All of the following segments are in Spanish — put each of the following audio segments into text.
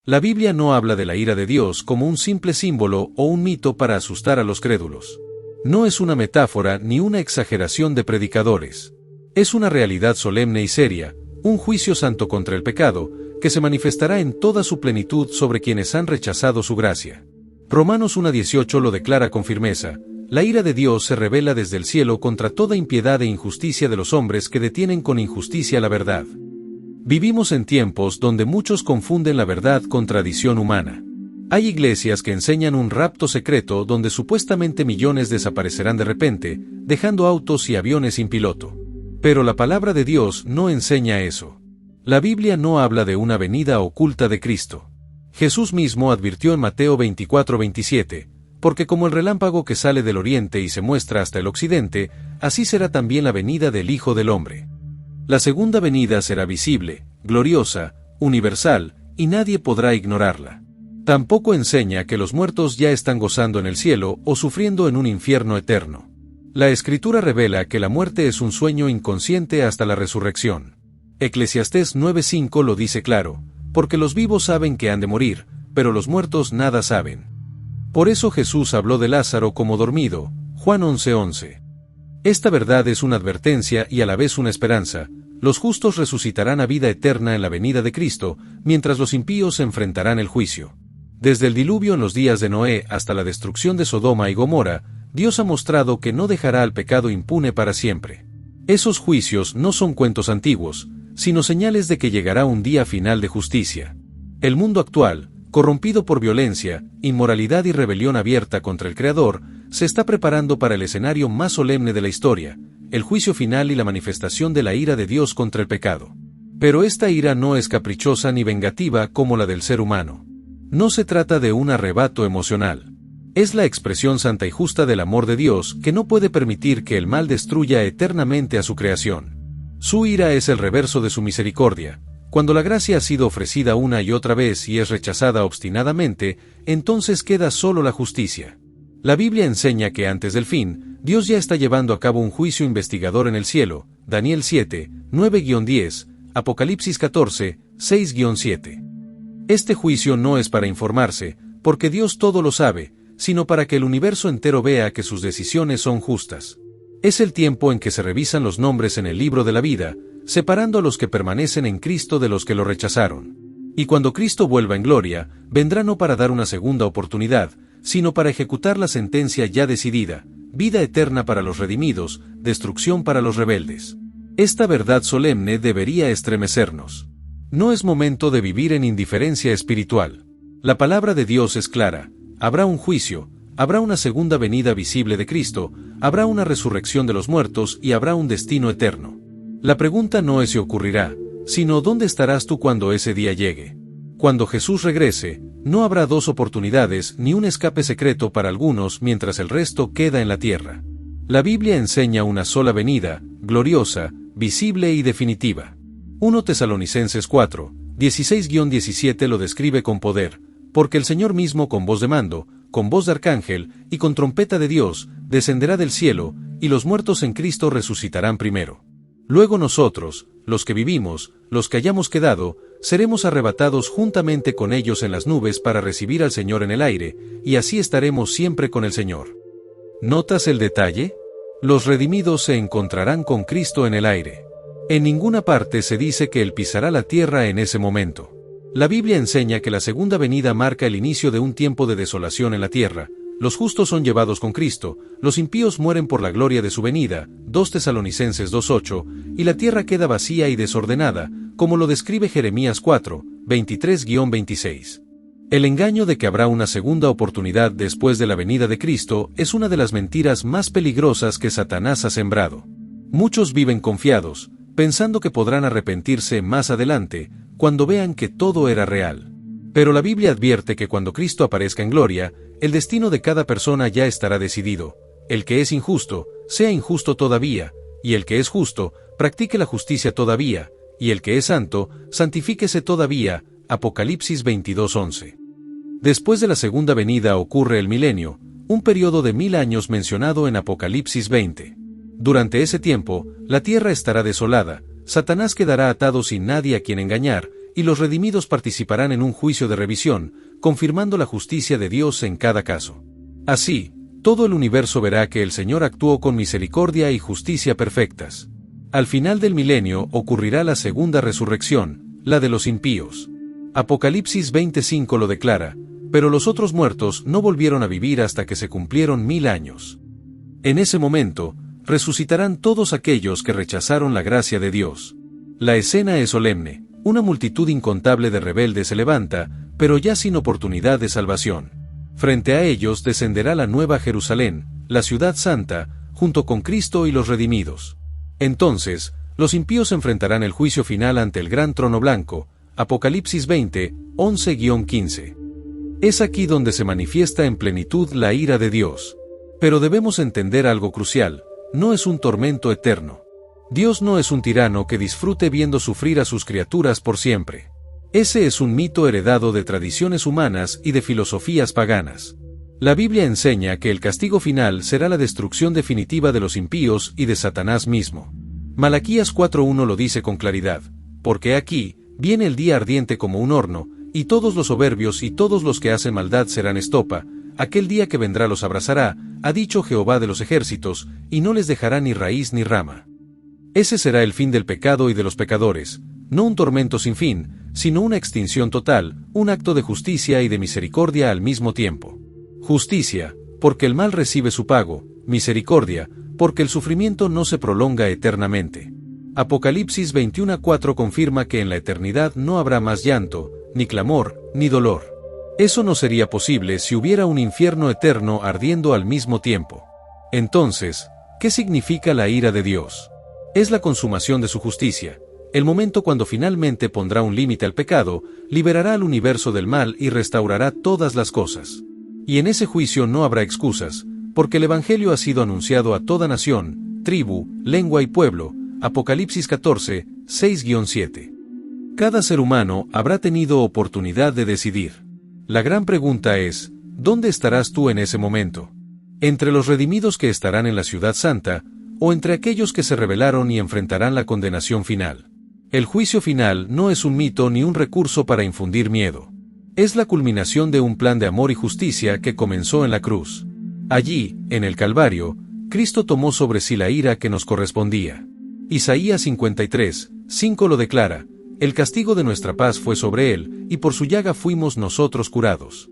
La Biblia no habla de la ira de Dios como un simple símbolo o un mito para asustar a los crédulos. No es una metáfora ni una exageración de predicadores. Es una realidad solemne y seria, un juicio santo contra el pecado, que se manifestará en toda su plenitud sobre quienes han rechazado su gracia. Romanos 1:18 lo declara con firmeza: la ira de Dios se revela desde el cielo contra toda impiedad e injusticia de los hombres que detienen con injusticia la verdad. Vivimos en tiempos donde muchos confunden la verdad con tradición humana. Hay iglesias que enseñan un rapto secreto donde supuestamente millones desaparecerán de repente, dejando autos y aviones sin piloto. Pero la palabra de Dios no enseña eso. La Biblia no habla de una venida oculta de Cristo. Jesús mismo advirtió en Mateo 24:27, porque como el relámpago que sale del oriente y se muestra hasta el occidente, así será también la venida del Hijo del Hombre. La segunda venida será visible, gloriosa, universal, y nadie podrá ignorarla. Tampoco enseña que los muertos ya están gozando en el cielo o sufriendo en un infierno eterno. La Escritura revela que la muerte es un sueño inconsciente hasta la resurrección. Eclesiastés 9:5 lo dice claro: porque los vivos saben que han de morir, pero los muertos nada saben. Por eso Jesús habló de Lázaro como dormido, Juan 11:11. Esta verdad es una advertencia y a la vez una esperanza. Los justos resucitarán a vida eterna en la venida de Cristo, mientras los impíos enfrentarán el juicio. Desde el diluvio en los días de Noé hasta la destrucción de Sodoma y Gomorra, Dios ha mostrado que no dejará al pecado impune para siempre. Esos juicios no son cuentos antiguos, sino señales de que llegará un día final de justicia. El mundo actual, corrompido por violencia, inmoralidad y rebelión abierta contra el Creador, se está preparando para el escenario más solemne de la historia, el juicio final y la manifestación de la ira de Dios contra el pecado. Pero esta ira no es caprichosa ni vengativa como la del ser humano. No se trata de un arrebato emocional. Es la expresión santa y justa del amor de Dios que no puede permitir que el mal destruya eternamente a su creación. Su ira es el reverso de su misericordia. Cuando la gracia ha sido ofrecida una y otra vez y es rechazada obstinadamente, entonces queda solo la justicia. La Biblia enseña que antes del fin, Dios ya está llevando a cabo un juicio investigador en el cielo, Daniel 7, 9-10, Apocalipsis 14, 6-7. Este juicio no es para informarse, porque Dios todo lo sabe, sino para que el universo entero vea que sus decisiones son justas. Es el tiempo en que se revisan los nombres en el libro de la vida, separando a los que permanecen en Cristo de los que lo rechazaron. Y cuando Cristo vuelva en gloria, vendrá no para dar una segunda oportunidad, sino para ejecutar la sentencia ya decidida: vida eterna para los redimidos, destrucción para los rebeldes. Esta verdad solemne debería estremecernos. No es momento de vivir en indiferencia espiritual. La palabra de Dios es clara: habrá un juicio, habrá una segunda venida visible de Cristo, habrá una resurrección de los muertos y habrá un destino eterno. La pregunta no es si ocurrirá, sino ¿dónde estarás tú cuando ese día llegue? Cuando Jesús regrese, no habrá dos oportunidades ni un escape secreto para algunos mientras el resto queda en la tierra. La Biblia enseña una sola venida, gloriosa, visible y definitiva. 1 Tesalonicenses 4, 16-17 lo describe con poder: porque el Señor mismo con voz de mando, con voz de arcángel y con trompeta de Dios, descenderá del cielo, y los muertos en Cristo resucitarán primero. Luego nosotros, los que vivimos, los que hayamos quedado, seremos arrebatados juntamente con ellos en las nubes para recibir al Señor en el aire, y así estaremos siempre con el Señor. ¿Notas el detalle? Los redimidos se encontrarán con Cristo en el aire. En ninguna parte se dice que Él pisará la tierra en ese momento. La Biblia enseña que la segunda venida marca el inicio de un tiempo de desolación en la tierra. Los justos son llevados con Cristo, los impíos mueren por la gloria de su venida, 2 Tesalonicenses 2:8, y la tierra queda vacía y desordenada, como lo describe Jeremías 4, 23-26. El engaño de que habrá una segunda oportunidad después de la venida de Cristo es una de las mentiras más peligrosas que Satanás ha sembrado. Muchos viven confiados, pensando que podrán arrepentirse más adelante, cuando vean que todo era real. Pero la Biblia advierte que cuando Cristo aparezca en gloria, el destino de cada persona ya estará decidido. El que es injusto, sea injusto todavía, y el que es justo, practique la justicia todavía, y el que es santo, santifíquese todavía. Apocalipsis 22:11. Después de la segunda venida ocurre el milenio, un periodo de 1000 años mencionado en Apocalipsis 20. Durante ese tiempo, la tierra estará desolada, Satanás quedará atado sin nadie a quien engañar, y los redimidos participarán en un juicio de revisión, confirmando la justicia de Dios en cada caso. Así, todo el universo verá que el Señor actuó con misericordia y justicia perfectas. Al final del milenio ocurrirá la segunda resurrección, la de los impíos. Apocalipsis 25 lo declara, pero los otros muertos no volvieron a vivir hasta que se cumplieron 1000 años. En ese momento, resucitarán todos aquellos que rechazaron la gracia de Dios. La escena es solemne, una multitud incontable de rebeldes se levanta, pero ya sin oportunidad de salvación. Frente a ellos descenderá la nueva Jerusalén, la ciudad santa, junto con Cristo y los redimidos. Entonces, los impíos enfrentarán el juicio final ante el gran trono blanco, Apocalipsis 20, 11-15. Es aquí donde se manifiesta en plenitud la ira de Dios. Pero debemos entender algo crucial, no es un tormento eterno. Dios no es un tirano que disfrute viendo sufrir a sus criaturas por siempre. Ese es un mito heredado de tradiciones humanas y de filosofías paganas. La Biblia enseña que el castigo final será la destrucción definitiva de los impíos y de Satanás mismo. Malaquías 4:1 lo dice con claridad, porque aquí viene el día ardiente como un horno, y todos los soberbios y todos los que hacen maldad serán estopa, aquel día que vendrá los abrazará, ha dicho Jehová de los ejércitos, y no les dejará ni raíz ni rama. Ese será el fin del pecado y de los pecadores, no un tormento sin fin, sino una extinción total, un acto de justicia y de misericordia al mismo tiempo. Justicia, porque el mal recibe su pago; misericordia, porque el sufrimiento no se prolonga eternamente. Apocalipsis 21:4 confirma que en la eternidad no habrá más llanto, ni clamor, ni dolor. Eso no sería posible si hubiera un infierno eterno ardiendo al mismo tiempo. Entonces, ¿qué significa la ira de Dios? Es la consumación de su justicia, el momento cuando finalmente pondrá un límite al pecado, liberará al universo del mal y restaurará todas las cosas. Y en ese juicio no habrá excusas, porque el Evangelio ha sido anunciado a toda nación, tribu, lengua y pueblo, Apocalipsis 14, 6-7. Cada ser humano habrá tenido oportunidad de decidir. La gran pregunta es, ¿dónde estarás tú en ese momento? ¿Entre los redimidos que estarán en la ciudad santa, o entre aquellos que se rebelaron y enfrentarán la condenación final? El juicio final no es un mito ni un recurso para infundir miedo. Es la culminación de un plan de amor y justicia que comenzó en la cruz. Allí, en el Calvario, Cristo tomó sobre sí la ira que nos correspondía. Isaías 53, 5 lo declara, el castigo de nuestra paz fue sobre él, y por su llaga fuimos nosotros curados.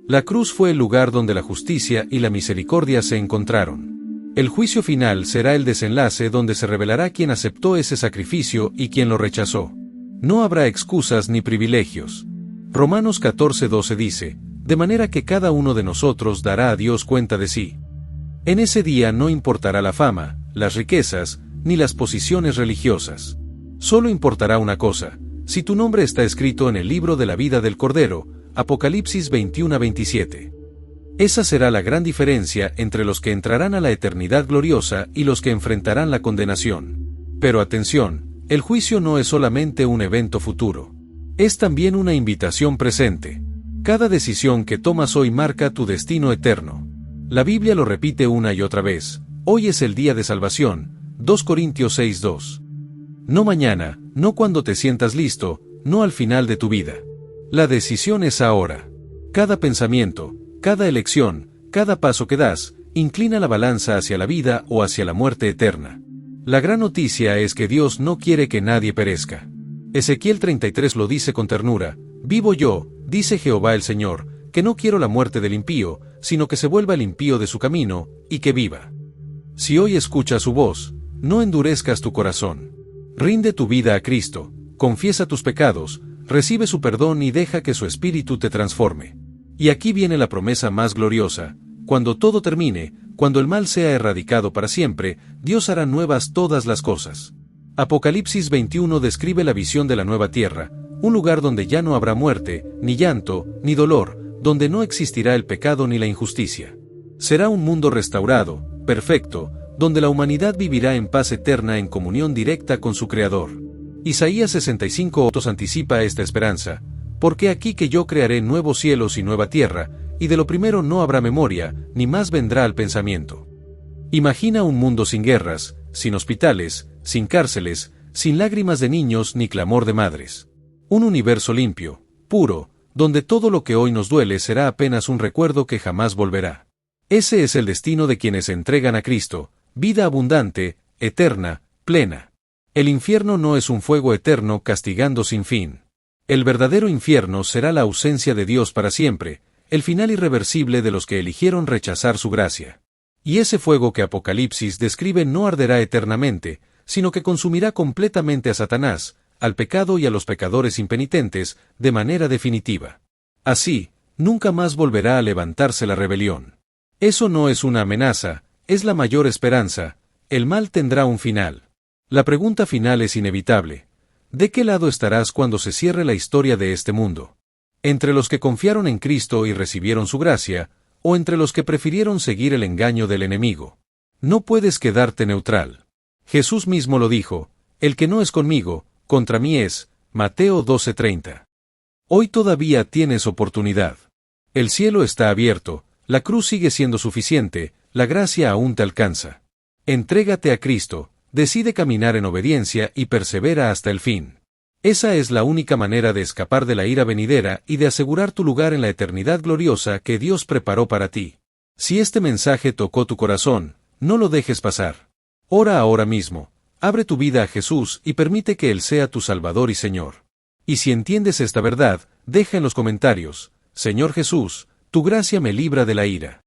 La cruz fue el lugar donde la justicia y la misericordia se encontraron. El juicio final será el desenlace donde se revelará quién aceptó ese sacrificio y quién lo rechazó. No habrá excusas ni privilegios. Romanos 14:12 dice, de manera que cada uno de nosotros dará a Dios cuenta de sí. En ese día no importará la fama, las riquezas, ni las posiciones religiosas. Solo importará una cosa, si tu nombre está escrito en el libro de la vida del Cordero, Apocalipsis 21-27. Esa será la gran diferencia entre los que entrarán a la eternidad gloriosa y los que enfrentarán la condenación. Pero atención, el juicio no es solamente un evento futuro. Es también una invitación presente. Cada decisión que tomas hoy marca tu destino eterno. La Biblia lo repite una y otra vez, hoy es el día de salvación, 2 Corintios 6:2. No mañana, no cuando te sientas listo, no al final de tu vida. La decisión es ahora. Cada pensamiento, cada elección, cada paso que das, inclina la balanza hacia la vida o hacia la muerte eterna. La gran noticia es que Dios no quiere que nadie perezca. Ezequiel 33 lo dice con ternura, vivo yo, dice Jehová el Señor, que no quiero la muerte del impío, sino que se vuelva el impío de su camino, y que viva. Si hoy escuchas su voz, no endurezcas tu corazón. Rinde tu vida a Cristo, confiesa tus pecados, recibe su perdón y deja que su espíritu te transforme. Y aquí viene la promesa más gloriosa, cuando todo termine, cuando el mal sea erradicado para siempre, Dios hará nuevas todas las cosas. Apocalipsis 21 describe la visión de la nueva tierra, un lugar donde ya no habrá muerte, ni llanto, ni dolor, donde no existirá el pecado ni la injusticia. Será un mundo restaurado, perfecto, donde la humanidad vivirá en paz eterna en comunión directa con su Creador. Isaías 65:8 anticipa esta esperanza, porque aquí que yo crearé nuevos cielos y nueva tierra, y de lo primero no habrá memoria, ni más vendrá al pensamiento. Imagina un mundo sin guerras, sin hospitales, sin cárceles, sin lágrimas de niños ni clamor de madres. Un universo limpio, puro, donde todo lo que hoy nos duele será apenas un recuerdo que jamás volverá. Ese es el destino de quienes se entregan a Cristo, vida abundante, eterna, plena. El infierno no es un fuego eterno castigando sin fin. El verdadero infierno será la ausencia de Dios para siempre, el final irreversible de los que eligieron rechazar su gracia. Y ese fuego que Apocalipsis describe no arderá eternamente, sino que consumirá completamente a Satanás, al pecado y a los pecadores impenitentes, de manera definitiva. Así, nunca más volverá a levantarse la rebelión. Eso no es una amenaza, es la mayor esperanza, el mal tendrá un final. La pregunta final es inevitable. ¿De qué lado estarás cuando se cierre la historia de este mundo? ¿Entre los que confiaron en Cristo y recibieron su gracia, o entre los que prefirieron seguir el engaño del enemigo? No puedes quedarte neutral. Jesús mismo lo dijo, el que no es conmigo, contra mí es, Mateo 12:30. Hoy todavía tienes oportunidad. El cielo está abierto, la cruz sigue siendo suficiente, la gracia aún te alcanza. Entrégate a Cristo, decide caminar en obediencia y persevera hasta el fin. Esa es la única manera de escapar de la ira venidera y de asegurar tu lugar en la eternidad gloriosa que Dios preparó para ti. Si este mensaje tocó tu corazón, no lo dejes pasar. Ora ahora mismo, abre tu vida a Jesús y permite que Él sea tu Salvador y Señor. Y si entiendes esta verdad, deja en los comentarios, Señor Jesús, tu gracia me libra de la ira.